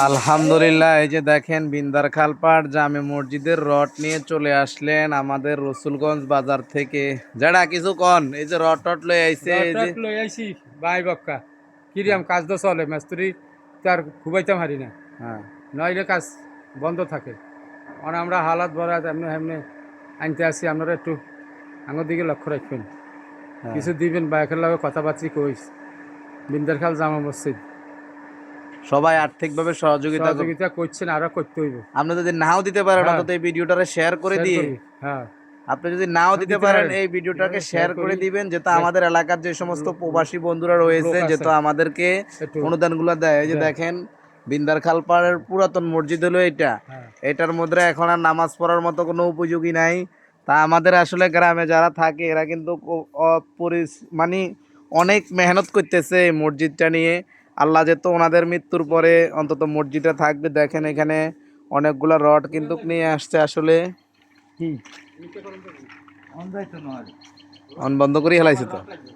আলহামদুলিল্লাহ, এই যে দেখেন বিন্দার খালপাড় জামে মসজিদের রড নিয়ে চলে আসলেন আমাদের রসুলগঞ্জ বাজার থেকে। যারা কিছু কন, এই যে রড টট লয়ে আইছে, এই যে লই আইছি ভাই বক্কা কিরিয়াম কাজ তো চলে মিস্ত্রি তার খুবাইতাম হারি না, হ্যাঁ নইলে কাজ বন্ধ থাকে। আর আমরা হালাত ভরা এমনি এমনি আনতে আসি, আপনারা একটু আঙুর দিকে লক্ষ্য রাখবেন, হ্যাঁ। কিছু দিবেন বাইকের লগে কথাবার্তি কইস। বিন্দার খাল জামা মসজিদ সবাই আর্থিকভাবে সহযোগিতা সহযোগিতা করছেন, আরো করতে হইব। আপনি যদি নাও দিতে পারেন হ্যাঁ। অন্তত এই ভিডিওটারে শেয়ার করে শেয়ার দিয়ে, করি, হ্যাঁ আপনি যদি নাও দিতে দিতে পারেন পারেন, এই ভিডিওটাকে শেয়ার শেয়ার করে করি। দিবেন, যেটা আমাদের এলাকার যে সমস্ত প্রবাসী বন্ধুরা রয়েছে, লোক আছে। যেটা আমাদেরকে একটু অনুদানগুলো দেয়। এই যে দেয়। দেখেন বিন্দার খালপাড়ের পুরাতন মসজিদ হলো এটা। হ্যাঁ। এটার মধ্যে এখন আর নামাজ পড়ার মতো কোনো উপযোগী নাই। তা আমাদের আসলে গ্রামে যারা থাকে এরা কিন্তু মানে অনেক মেহনত করতেছে এই মসজিদটা নিয়ে। আল্লাহ যেহেতু ওনাদের মৃত্যুর পরে অন্তত মসজিদটা থাকবে। দেখেন এখানে অনেকগুলা রড কিন্তু নিয়ে আসছে আসলে। কি অন বন্ধ করে হেলাইছে তো।